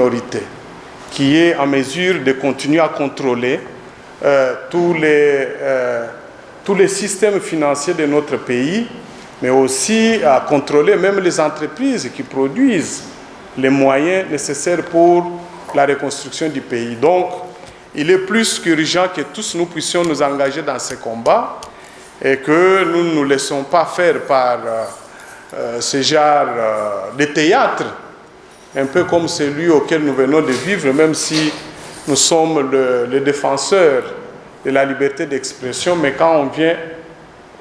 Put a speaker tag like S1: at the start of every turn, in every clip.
S1: minorité qui est en mesure de continuer à contrôler tous les systèmes financiers de notre pays, mais aussi à contrôler même les entreprises qui produisent les moyens nécessaires pour la reconstruction du pays. Donc, il est plus qu'urgent que tous nous puissions nous engager dans ce combat et que nous ne nous laissons pas faire par ce genre de théâtre, un peu comme celui auquel nous venons de vivre, même si nous sommes les défenseurs de la liberté d'expression, mais quand on vient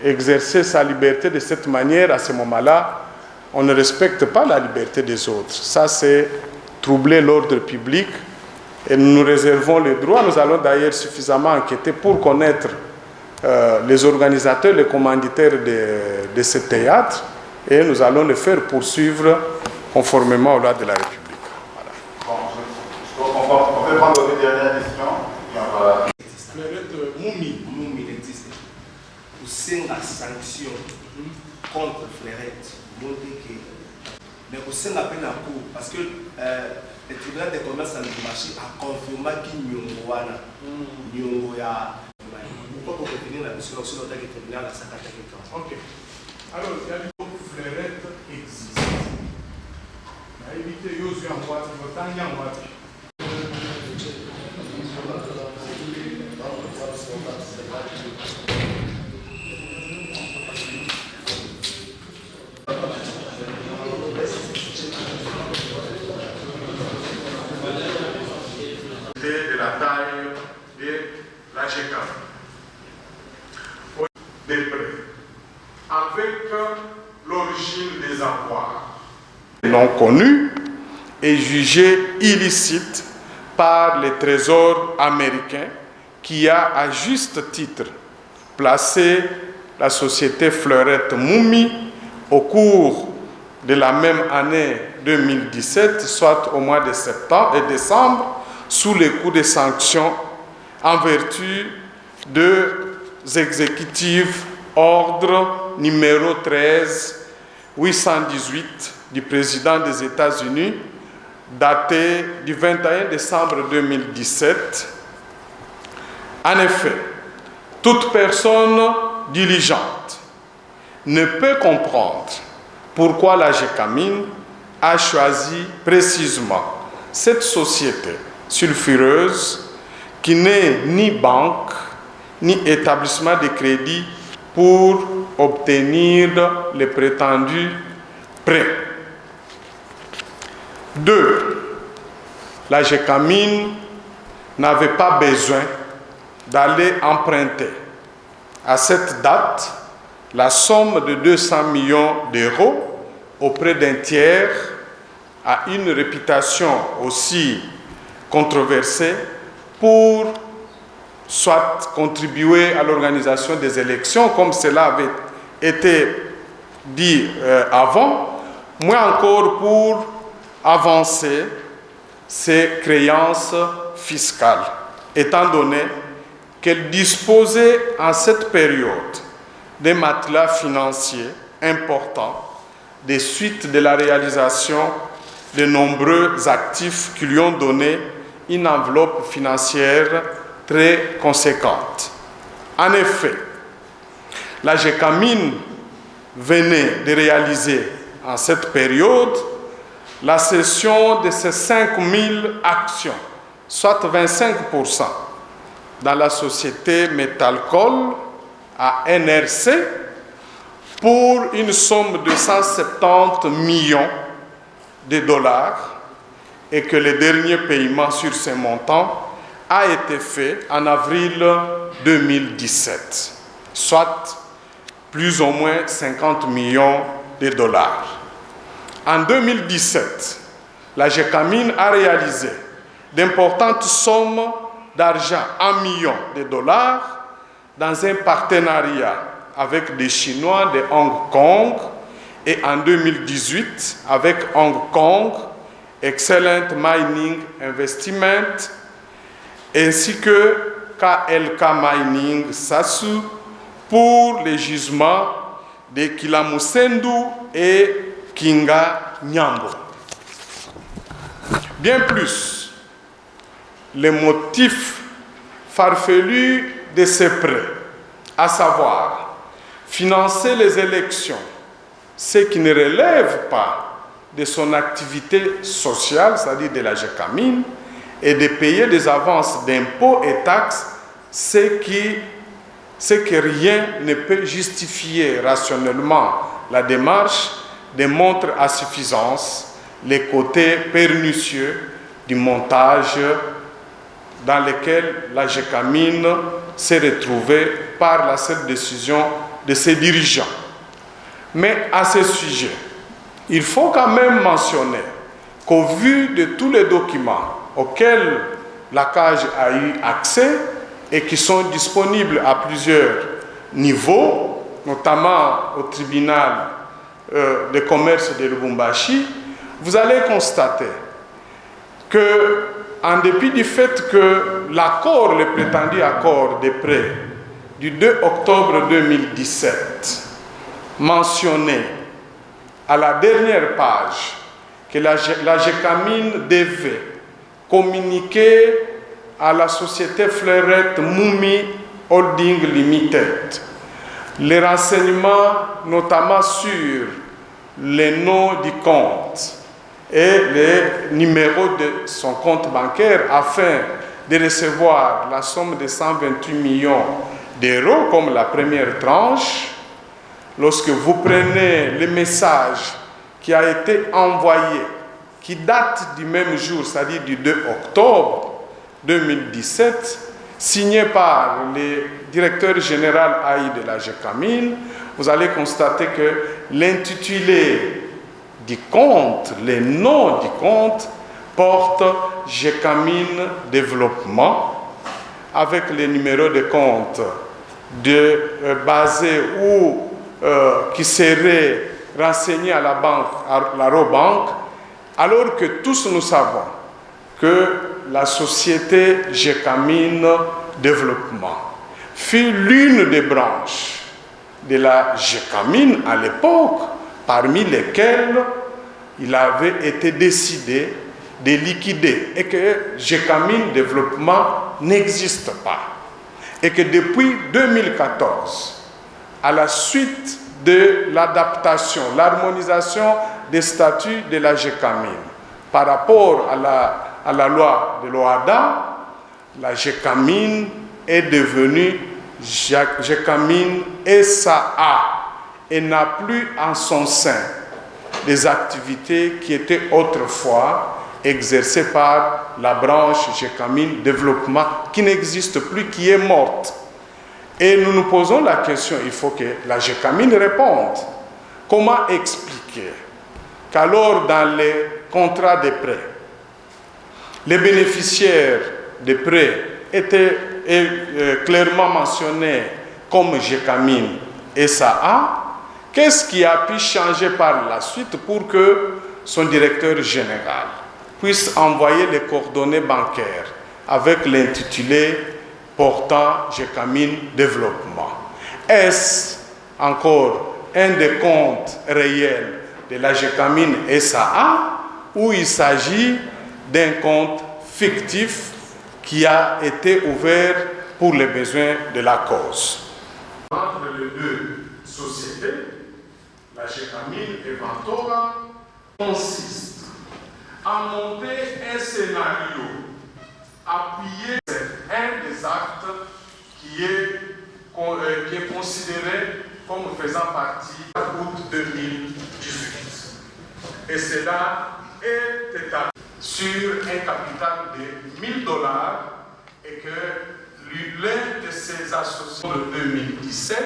S1: exercer sa liberté de cette manière, à ce moment-là, on ne respecte pas la liberté des autres. Ça, c'est troubler l'ordre public et nous nous réservons le droit. Nous allons d'ailleurs suffisamment enquêter pour connaître les organisateurs, les commanditaires de ce théâtre, et nous allons le faire poursuivre conformément aux lois de la République.
S2: Voilà. Bon, on peut prendre une dernière question.
S3: Moumi existe. C'est la sanction contre Fleurette. Mais aussi la peine à court, parce que le tribunal de commerce à Lubumbashi a confirmé qu'il y a pourquoi pour retenir la mission sur le tribunal à Sakata quelqu'un.
S1: Ok. Alors, il y a des Fleurette existe. Il y a évité Yosu en voie, autant y en voie. De la taille de la GECAM. De près. Avec l'origine des avoirs non connus et jugés illicites par les trésors américains qui a à juste titre placé la société Fleurette Moumi au cours de la même année 2017, soit au mois de septembre et décembre, sous les coups de sanctions en vertu de exécutifs ordre numéro 13-818 du président des États-Unis, daté du 21 décembre 2017. En effet, toute personne diligente ne peut comprendre pourquoi la GECAMIN a choisi précisément cette société sulfureuse qui n'est ni banque ni établissement de crédit pour obtenir les prétendus prêts. 2. La GECAMIN n'avait pas besoin d'aller emprunter. À cette date, la somme de 200 millions d'euros auprès d'un tiers a une réputation aussi controversée pour soit contribuer à l'organisation des élections, comme cela avait été dit avant, moins encore pour avancer ses créances fiscales, étant donné qu'elle disposait en cette période des matelas financiers importants des suites de la réalisation de nombreux actifs qui lui ont donné une enveloppe financière très conséquente. En effet, la GECAMIN venait de réaliser en cette période la cession de ces 5000 actions, soit 25%, dans la société Métalcol à NRC pour une somme de 170 millions de dollars et que le dernier paiement sur ces montants a été fait en avril 2017, soit plus ou moins 50 millions de dollars. En 2017, la GECAMIN a réalisé d'importantes sommes d'argent en millions de dollars dans un partenariat avec des Chinois de Hong Kong et en 2018 avec Hong Kong Excellent Mining Investment ainsi que KLK Mining Sasu pour les gisements de Kilamusendu et Kinga Nyambo. Bien plus, les motifs farfelus de ces prêts, à savoir financer les élections, ce qui ne relève pas de son activité sociale, c'est-à-dire de la GECAMIN, et de payer des avances d'impôts et taxes, ce que rien ne peut justifier rationnellement la démarche, démontre à suffisance les côtés pernicieux du montage dans lequel la GECAMIN s'est retrouvée par la seule décision de ses dirigeants. Mais à ce sujet, il faut quand même mentionner qu'au vu de tous les documents auxquels la CAGE a eu accès et qui sont disponibles à plusieurs niveaux, notamment au tribunal de commerce de Lubumbashi, vous allez constater que, en dépit du fait que l'accord, le prétendu accord de prêt du 2 octobre 2017, mentionnait à la dernière page que la GECAMIN devait communiquer à la société Fleurette Mumi Holding Limited les renseignements, notamment sur les noms du compte et les numéros de son compte bancaire, afin de recevoir la somme de 128 millions d'euros comme la première tranche. Lorsque vous prenez le message qui a été envoyé, qui date du même jour, c'est-à-dire du 2 octobre 2017, signé par le directeur général AI de la GECAMIN, vous allez constater que l'intitulé du compte, les noms du compte, porte GECAMIN Développement, avec les numéros de compte basés ou qui seraient renseignés à la banque, à la Robank, alors que tous nous savons que la société GECAMIN Développement fut l'une des branches de la GECAMIN à l'époque, parmi lesquelles il avait été décidé de liquider, et que GECAMIN Développement n'existe pas. Et que depuis 2014, à la suite de l'adaptation, l'harmonisation des statuts de la GECAMIN par rapport à la loi de l'OHADA, la GECAMIN est devenue GECAMIN SA et n'a plus en son sein des activités qui étaient autrefois exercées par la branche GECAMIN Développement, qui n'existe plus, qui est morte. Et nous nous posons la question, il faut que la GECAMIN réponde. Comment expliquer qu'alors dans les contrats de prêt, les bénéficiaires de prêts étaient clairement mentionnés comme GECAMIN SA, qu'est-ce qui a pu changer par la suite pour que son directeur général puisse envoyer les coordonnées bancaires avec l'intitulé portant GECAMIN Développement? Est-ce encore un des comptes réels de la GECAMIN SA ou il s'agit d'un compte fictif qui a été ouvert pour les besoins de la cause? Entre les deux sociétés, la GECAMIN et Ventora, consiste à monter un scénario appuyé sur un des actes qui est considéré comme faisant partie de août 2018. Et cela est établi sur un capital de $1000 et que l'un de ces associations de 2017,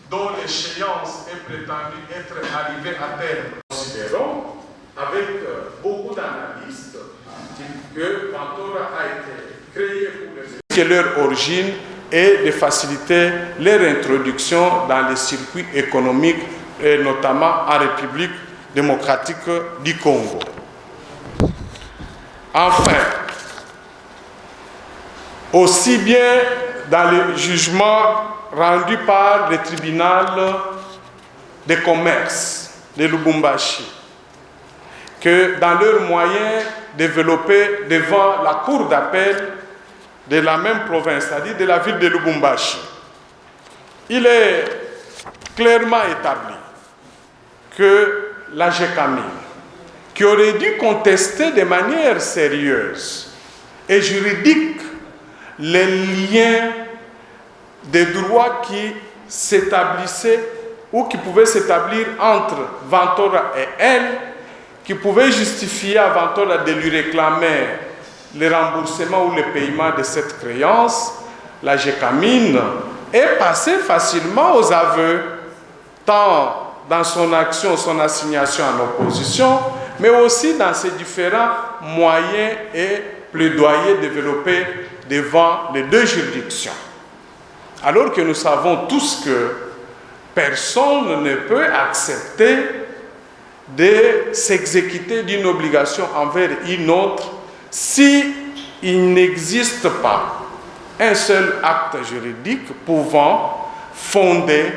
S1: dont l'échéance est prétendue être arrivée à terme, considérons avec beaucoup d'analystes que Ventora a été créé pour que leur origine est de faciliter leur introduction dans les circuits économiques, et notamment en République démocratique du Congo. Enfin, aussi bien dans le jugement rendu par le tribunal de commerce de Lubumbashi que dans leurs moyens développé devant la cour d'appel de la même province, c'est-à-dire de la ville de Lubumbashi. Il est clairement établi que la GECAMIN, qui aurait dû contester de manière sérieuse et juridique les liens des droits qui s'établissaient ou qui pouvaient s'établir entre Vantora et elle, qui pouvaient justifier à Vantora de lui réclamer le remboursement ou le paiement de cette créance, la GECAMIN est passée facilement aux aveux, tant dans son action, son assignation en opposition, mais aussi dans ses différents moyens et plaidoyers développés devant les deux juridictions. Alors que nous savons tous que personne ne peut accepter de s'exécuter d'une obligation envers une autre si il n'existe pas un seul acte juridique pouvant fonder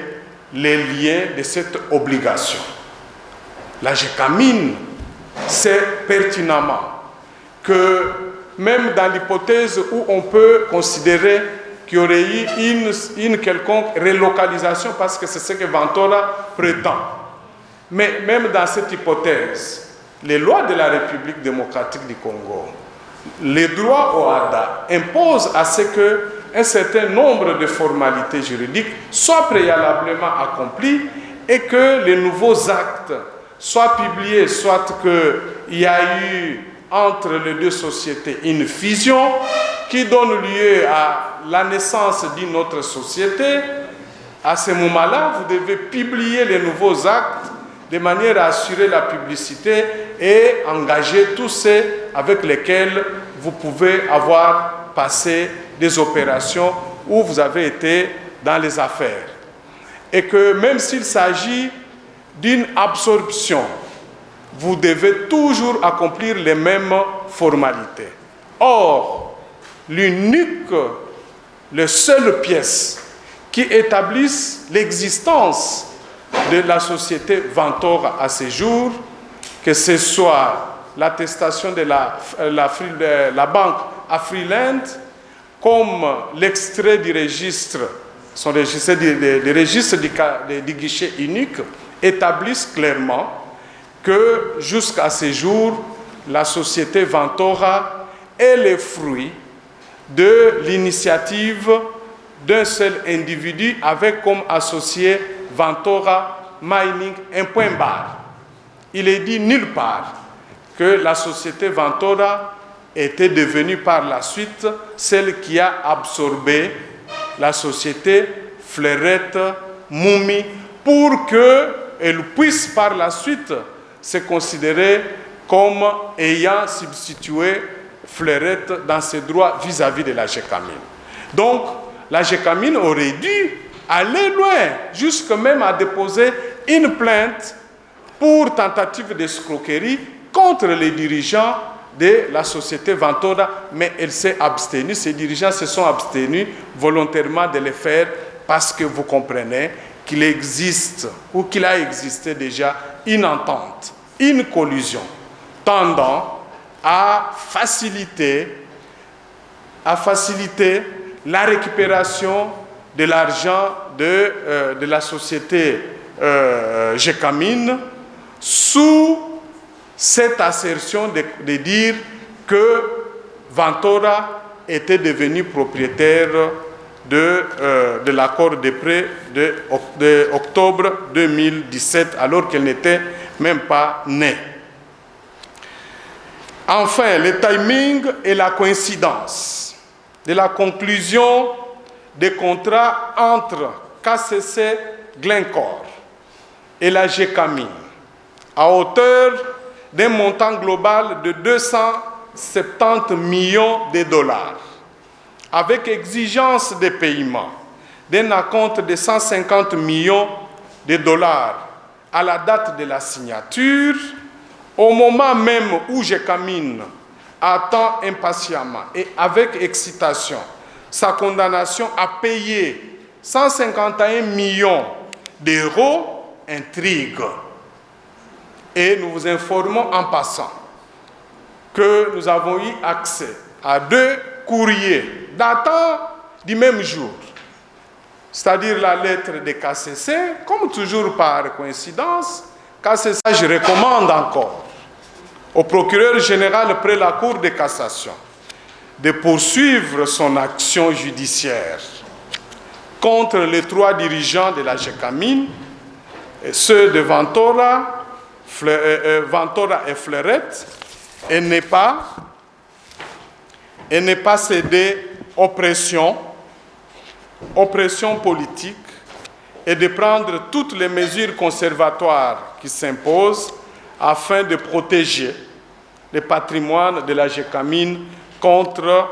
S1: les liens de cette obligation. La GECAMIN sait pertinemment que même dans l'hypothèse où on peut considérer qu'il y aurait eu une quelconque relocalisation, parce que c'est ce que Vantora prétend, mais même dans cette hypothèse, les lois de la République démocratique du Congo, les droits au ADA imposent à ce qu'un certain nombre de formalités juridiques soient préalablement accomplies et que les nouveaux actes soient publiés, soit qu'il y a eu entre les deux sociétés une fusion qui donne lieu à la naissance d'une autre société. À ce moment-là, vous devez publier les nouveaux actes de manière à assurer la publicité et engager tous ceux avec lesquels vous pouvez avoir passé des opérations où vous avez été dans les affaires. Et que même s'il s'agit d'une absorption, vous devez toujours accomplir les mêmes formalités. Or, les seules pièces qui établissent l'existence de la société Vantora à ce jour, que ce soit l'attestation de la banque Afriland, comme l'extrait du registre, son registre, des registres du guichet unique, établissent clairement que jusqu'à ce jour, la société Vantora est le fruit de l'initiative d'un seul individu avec comme associé Vantora Mining, un point barre. Il est dit nulle part que la société Vantora était devenue par la suite celle qui a absorbé la société Fleurette Moumi pour qu'elle puisse par la suite se considérer comme ayant substitué Fleurette dans ses droits vis-à-vis de la GECAMIN. Donc, la GECAMIN aurait dû aller loin, jusque même à déposer une plainte pour tentative d'escroquerie contre les dirigeants de la société Vantora, mais elle s'est abstenue, ces dirigeants se sont abstenus volontairement de le faire parce que vous comprenez qu'il existe ou qu'il a existé déjà une entente, une collusion tendant à faciliter la récupération de l'argent de la société GECAMIN sous cette assertion de dire que Vantora était devenu propriétaire de l'accord de prêt d'octobre 2017, alors qu'elle n'était même pas née. Enfin, le timing et la coïncidence de la conclusion des contrats entre KCC Glencore et la GECAMIN à hauteur d'un montant global de 270 millions de dollars, avec exigence de paiement d'un acompte de 150 millions de dollars à la date de la signature, au moment même où GECAMIN attend impatiemment et avec excitation sa condamnation à payer 151 millions d'euros, intrigue. Et nous vous informons en passant que nous avons eu accès à 2 courriers datant du même jour, c'est-à-dire la lettre de KCC, comme toujours par coïncidence. KCC, je recommande encore au procureur général près la Cour de cassation de poursuivre son action judiciaire contre les 3 dirigeants de la GECAMIN, ceux de Ventora et Fleurette, et ne pas céder aux pressions politiques et de prendre toutes les mesures conservatoires qui s'imposent afin de protéger le patrimoine de la GECAMIN contre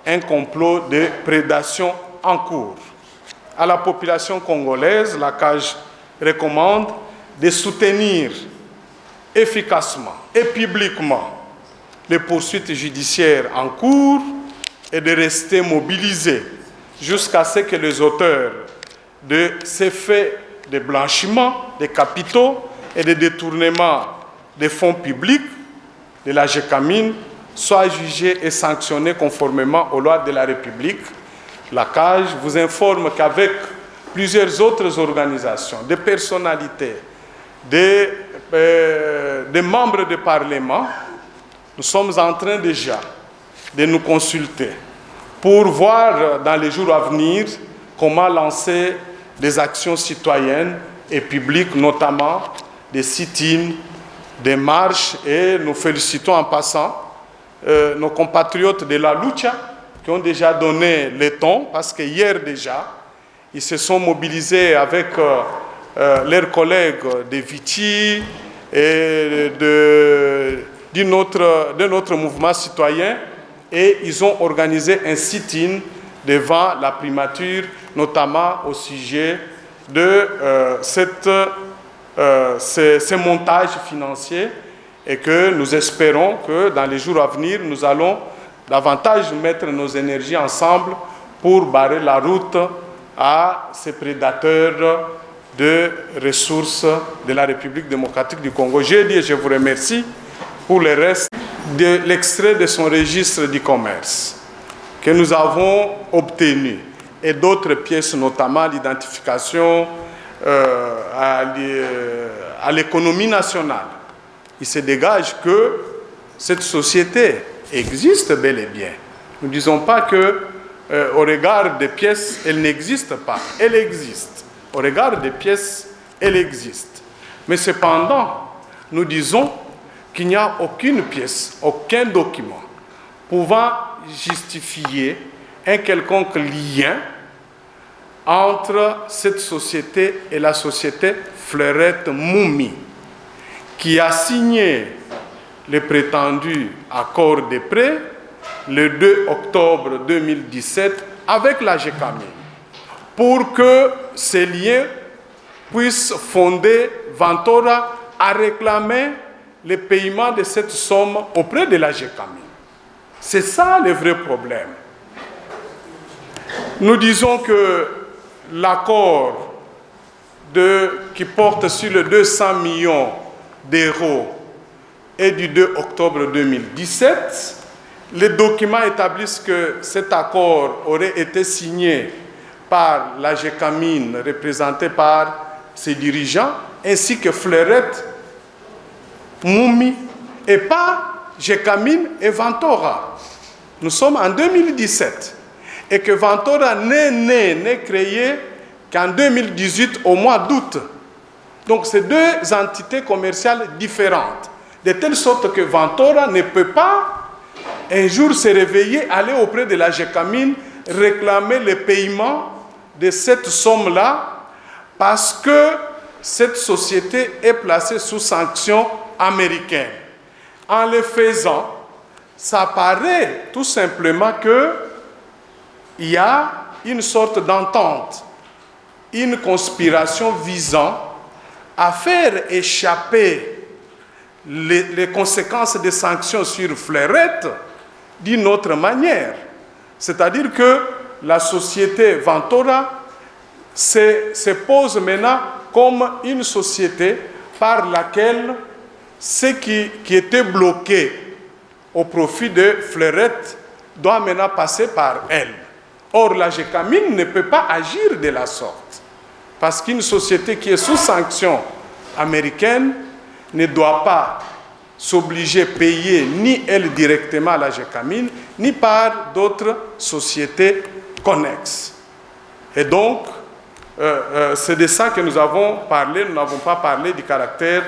S1: un complot de prédation en cours. À la population congolaise, la CAJ recommande de soutenir efficacement et publiquement les poursuites judiciaires en cours et de rester mobilisés jusqu'à ce que les auteurs de ces faits de blanchiment des capitaux et de détournement des fonds publics de la GECAMIN soient jugés et sanctionnés conformément aux lois de la République. La CAJ vous informe qu'avec plusieurs autres organisations, des personnalités, des membres du Parlement, nous sommes en train déjà de nous consulter pour voir dans les jours à venir comment lancer des actions citoyennes et publiques, notamment des sit-ins, des marches, et nous félicitons en passant nos compatriotes de la Lucha qui ont déjà donné le ton, parce que hier déjà, ils se sont mobilisés avec leurs collègues de Vichy et de notre mouvement citoyen, et ils ont organisé un sit-in devant la primature, notamment au sujet de ces montages financiers, et que nous espérons que dans les jours à venir, nous allons davantage mettre nos énergies ensemble pour barrer la route à ces prédateurs de ressources de la République démocratique du Congo. J'ai dit et je vous remercie pour le reste de l'extrait de son registre du commerce que nous avons obtenu, et d'autres pièces, notamment l'identification à l'économie nationale. Il se dégage que cette société existe bel et bien. Nous ne disons pas que, au regard des pièces, elle n'existe pas. Elle existe. Au regard des pièces, elle existe. Mais cependant, nous disons qu'il n'y a aucune pièce, aucun document pouvant justifier un quelconque lien entre cette société et la société Fleurette Moumi, qui a signé le prétendu accord de prêt le 2 octobre 2017 avec la GECAMIN, pour que ces liens puissent fonder Ventora à réclamer le paiement de cette somme auprès de la GECAMIN. C'est ça le vrai problème. Nous disons que l'accord qui porte sur les 200 millions d'euros est du 2 octobre 2017. Les documents établissent que cet accord aurait été signé par la GECAMIN, représentée par ses dirigeants, ainsi que Fleurette Moumi, et pas GECAMIN et Ventora. Nous sommes en 2017, et que Ventora n'est créé qu'en 2018 au mois d'août. Donc c'est 2 entités commerciales différentes, de telle sorte que Ventora ne peut pas un jour se réveiller, aller auprès de la GECAMIN, réclamer le paiement de cette somme-là, parce que cette société est placée sous sanction américaine. En le faisant, ça paraît tout simplement qu'il y a une sorte d'entente, une conspiration visant à faire échapper les conséquences des sanctions sur Fleurette d'une autre manière. C'est-à-dire que la société Ventora se pose maintenant comme une société par laquelle ce qui était bloqué au profit de Fleurette doit maintenant passer par elle. Or, la Gécamine ne peut pas agir de la sorte. Parce qu'une société qui est sous sanction américaine ne doit pas s'obliger à payer ni elle directement à la Gécamine, ni par d'autres sociétés connexes. Et donc, c'est de ça que nous avons parlé. Nous n'avons pas parlé du caractère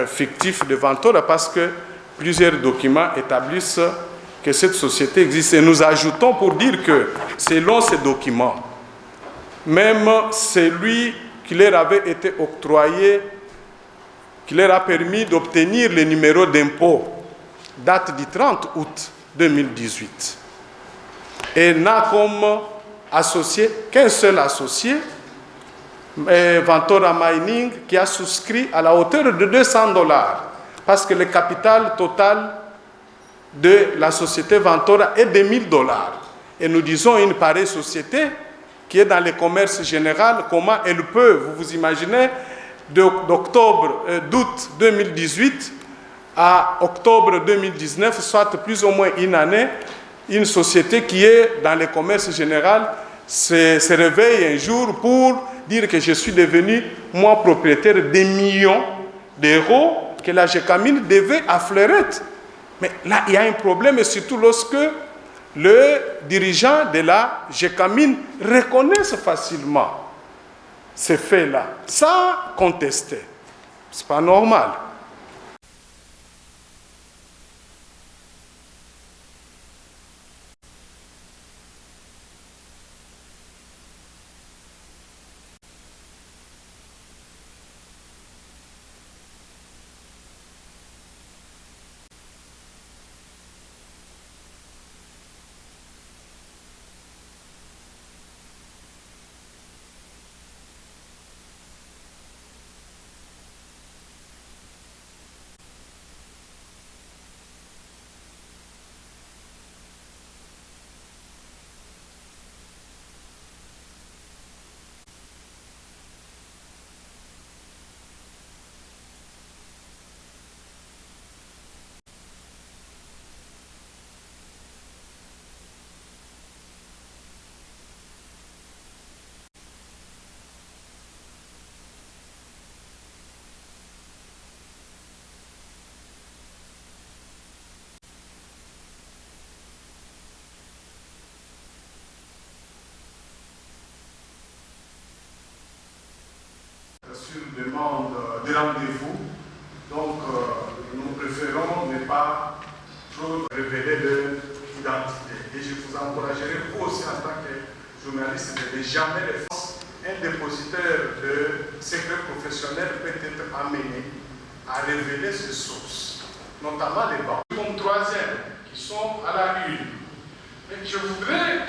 S1: fictif de Ventora parce que plusieurs documents établissent que cette société existe. Et nous ajoutons pour dire que, selon ces documents, même celui qui leur avait été octroyé, qui leur a permis d'obtenir le numéro d'impôt, date du 30 août 2018. Et n'a comme associé qu'un seul associé, Ventora Mining, qui a souscrit à la hauteur de $200, parce que le capital total de la société Ventora est de $1000. Et nous disons une pareille société qui est dans le commerce général, comment elle peut, vous vous imaginez, d'août 2018 à octobre 2019, soit plus ou moins une année, une société qui est dans le commerce général se réveille un jour pour dire que je suis devenu, moi, propriétaire des millions d'euros que la Gécamine devait à Fleurette. Mais là, il y a un problème, et surtout lorsque le dirigeant de la Gécamine reconnaisse facilement ces faits-là, sans contester. Ce n'est pas normal. Sur demande de rendez-vous, donc nous préférons ne pas trop révéler leur identité. Et je vous encouragerai, vous aussi en tant que journaliste, de ne jamais les faire. Un dépositaire de secrets professionnels peut être amené à révéler ses sources, notamment les banques. Comme troisième, qui sont à la une. Et je voudrais